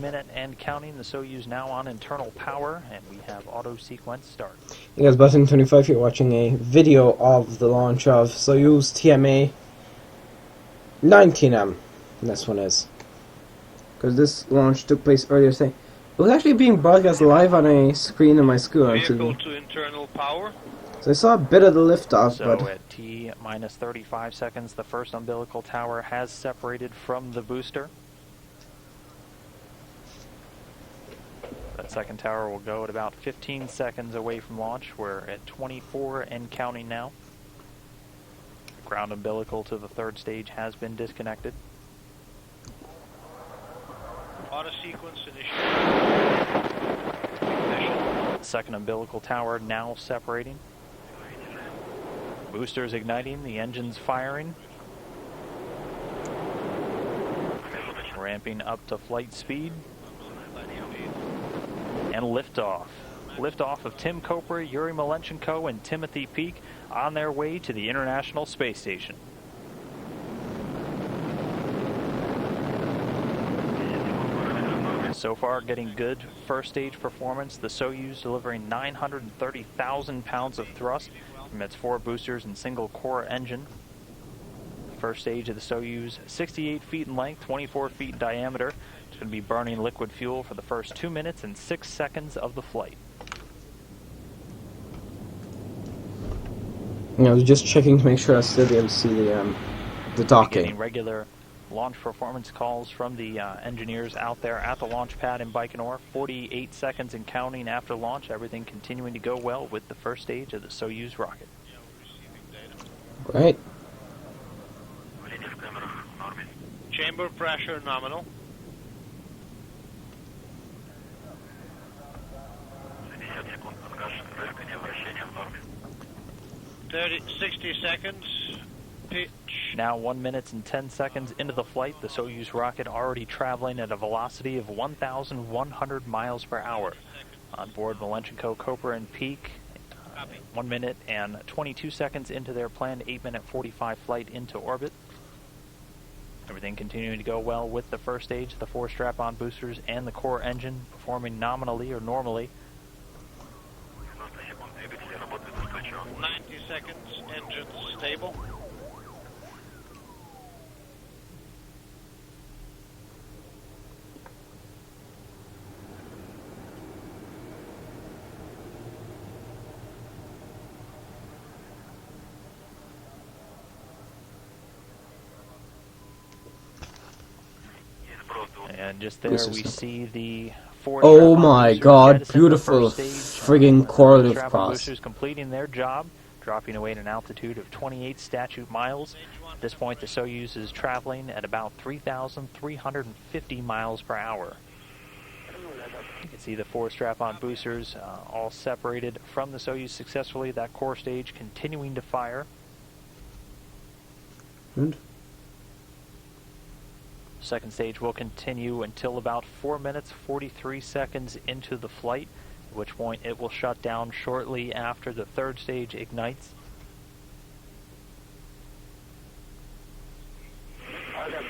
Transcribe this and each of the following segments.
minute and counting. The Soyuz now on internal power, and we have auto sequence start. Hey guys, Button25 here watching a video of the launch of Soyuz TMA 19M. And this one is. Because this launch took place earlier today. It was actually being broadcast live on a screen in my school on Vehicle TV. to internal power. So I saw a bit of the liftoff, So but at T minus 35 seconds, the first umbilical tower has separated from the booster. That second tower will go at about 15 seconds away from launch. We're at 24 and counting now. Ground umbilical to the third stage has been disconnected. Auto sequence initial. The second umbilical tower now separating. Boosters igniting, the engines firing. Ramping up to flight speed. And liftoff. Liftoff of Tim Koper, Yuri Malenchenko, and Timothy Peake on their way to the International Space Station. So far, getting good first stage performance. The Soyuz delivering 930,000 pounds of thrust from its 4 boosters and single core engine. The first stage of the Soyuz, 68 feet in length, 24 feet in diameter. It's going to be burning liquid fuel for the first 2 minutes and 6 seconds of the flight. I was just checking to make sure I still be able to see the docking. Getting regular launch performance calls from the engineers out there at the launch pad in Baikonur. 48 seconds and counting after launch. Everything continuing to go well with the first stage of the Soyuz rocket. Great. Chamber pressure nominal. 60 seconds. Pitch. Now 1 minute and 10 seconds into the flight, the Soyuz rocket already traveling at a velocity of 1,100 miles per hour. On board Malenchenko, Koper, and Peake, 1 minute and 22 seconds into their planned 8-minute 45 flight into orbit. Everything continuing to go well with the first stage, the 4 strap-on boosters and the core engine performing nominally or normally. 90 seconds, engine stable. And just there we see the 4 Oh my god, jettison beautiful the first stage, friggin' correlative strap-on cross. boosters completing their job, dropping away at an altitude of 28 statute miles. At this point, the Soyuz is traveling at about 3,350 miles per hour. You can see the 4 strap-on boosters all separated from the Soyuz successfully. That core stage continuing to fire. Good. Second stage will continue until about 4 minutes, 43 seconds into the flight, at which point it will shut down shortly after the third stage ignites.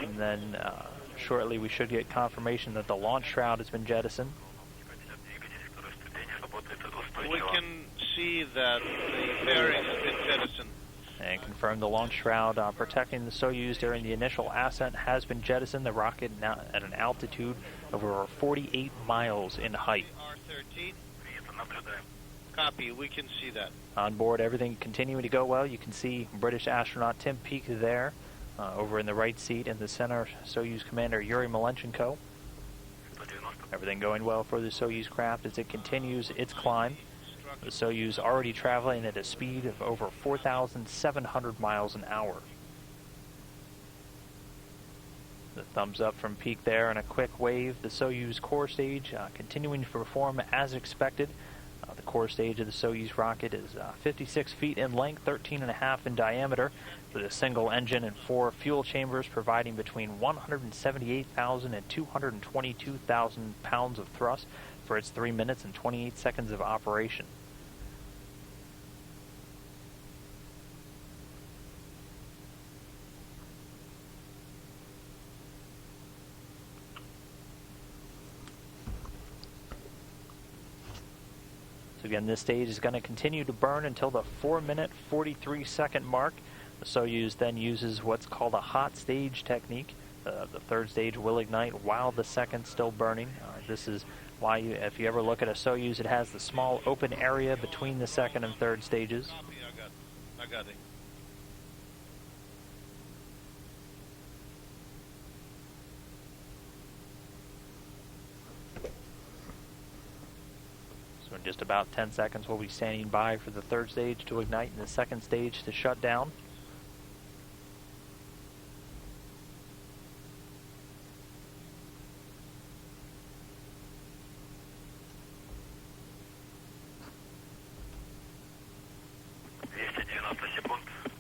And then shortly we should get confirmation that the launch shroud has been jettisoned. We can see that the fairing has been jettisoned. And confirm the launch shroud protecting the Soyuz during the initial ascent has been jettisoned. The rocket now at an altitude of over 48 miles in height. R13. Copy, we can see that. On board, everything continuing to go well. You can see British astronaut Tim Peake there, over in the right seat. In the center, Soyuz commander Yuri Malenchenko. Everything going well for the Soyuz craft as it continues its climb. The Soyuz already traveling at a speed of over 4,700 miles an hour. The thumbs up from Peake there and a quick wave. The Soyuz core stage continuing to perform as expected. The core stage of the Soyuz rocket is 56 feet in length, 13.5 in diameter, with a single engine and 4 fuel chambers providing between 178,000 and 222,000 pounds of thrust for its 3 minutes and 28 seconds of operation. So again, this stage is going to continue to burn until the 4-minute, 43-second mark. The Soyuz then uses what's called a hot stage technique. The third stage will ignite while the second's still burning. This is why, if you ever look at a Soyuz, it has the small open area between the second and third stages. Copy, I got it. So in just about 10 seconds, we'll be standing by for the third stage to ignite and the second stage to shut down.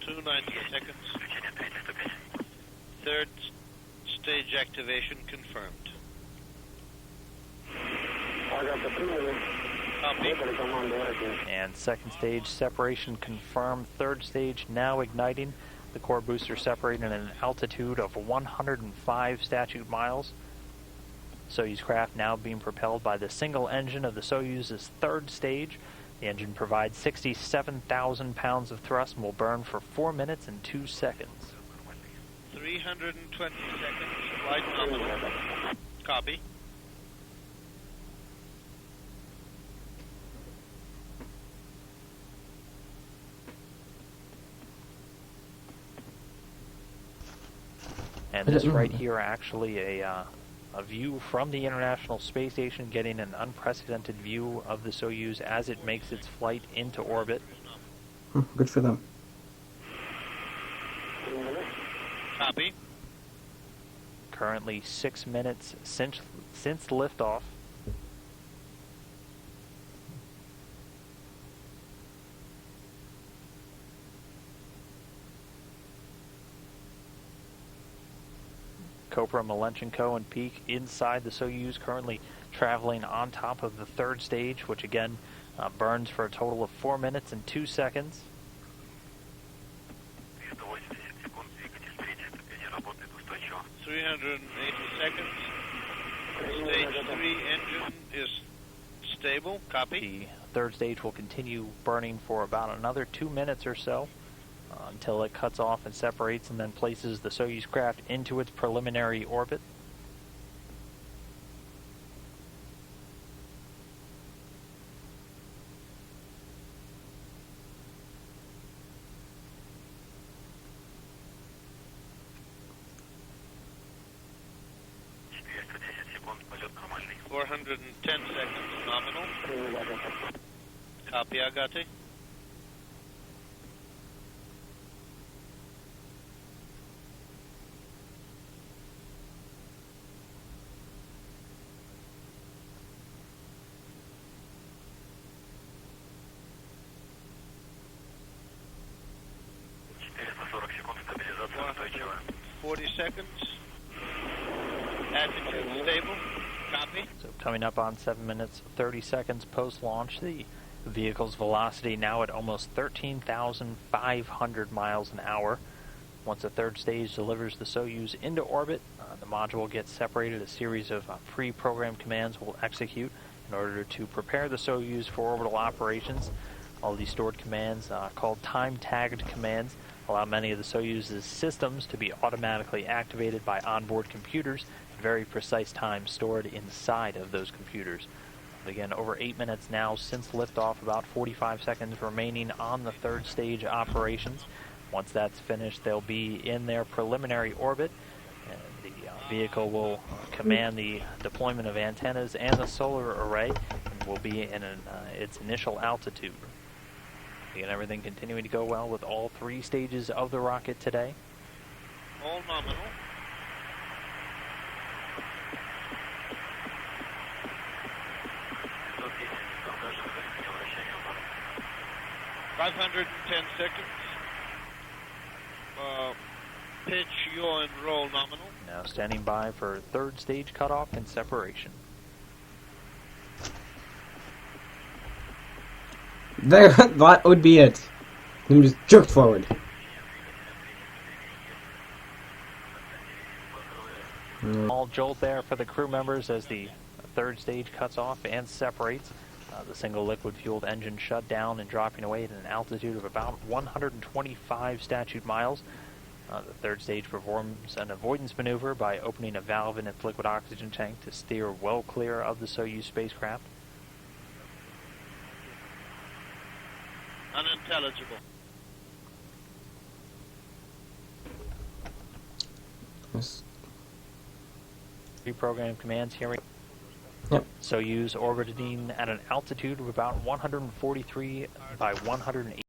Two 90 seconds. Third stage activation confirmed. Copy. And second stage separation confirmed. Third stage now igniting. The core booster separating at an altitude of 105 statute miles. Soyuz craft now being propelled by the single engine of the Soyuz's third stage. The engine provides 67,000 pounds of thrust and will burn for 4 minutes and 2 seconds. 320 seconds. Flight nominal. Copy. And this right here, actually a view from the International Space Station, getting an unprecedented view of the Soyuz as it makes its flight into orbit. Good for them. Copy. Currently 6 minutes since liftoff. Kopra, Malenchenko, and Peak inside the Soyuz, currently traveling on top of the third stage, which again burns for a total of 4 minutes and 2 seconds. 380 seconds. Stage 3 engine is stable. Copy. The third stage will continue burning for about another 2 minutes or so until it cuts off and separates and then places the Soyuz craft into its preliminary orbit. .410 seconds nominal. Copy, Agate. Устойчиво. 40 seconds. Attitude stable. Copy. So coming up on 7 minutes, 30 seconds post-launch, the vehicle's velocity now at almost 13,500 miles an hour. Once the third stage delivers the Soyuz into orbit, the module gets separated. A series of pre-programmed commands will execute in order to prepare the Soyuz for orbital operations. All these stored commands, called time-tagged commands, allow many of the Soyuz's systems to be automatically activated by onboard computers at very precise times stored inside of those computers. Again, over 8 minutes now since liftoff, about 45 seconds remaining on the third stage operations. Once that's finished, they'll be in their preliminary orbit, and the vehicle will command the deployment of antennas and the solar array, and will be in its initial altitude. Again, everything continuing to go well with all 3 stages of the rocket today. All nominal. .510 seconds. Pitch, yaw, and roll nominal. Now standing by for third stage cutoff and separation. There, that would be it. And just jerked forward. Small jolt there for the crew members as the third stage cuts off and separates. The single liquid-fueled engine shut down and dropping away at an altitude of about 125 statute miles. The third stage performs an avoidance maneuver by opening a valve in its liquid oxygen tank to steer well clear of the Soyuz spacecraft. Unintelligible. Yes. Reprogram commands hearing. Yep. Soyuz orbiting at an altitude of about 143 by 180.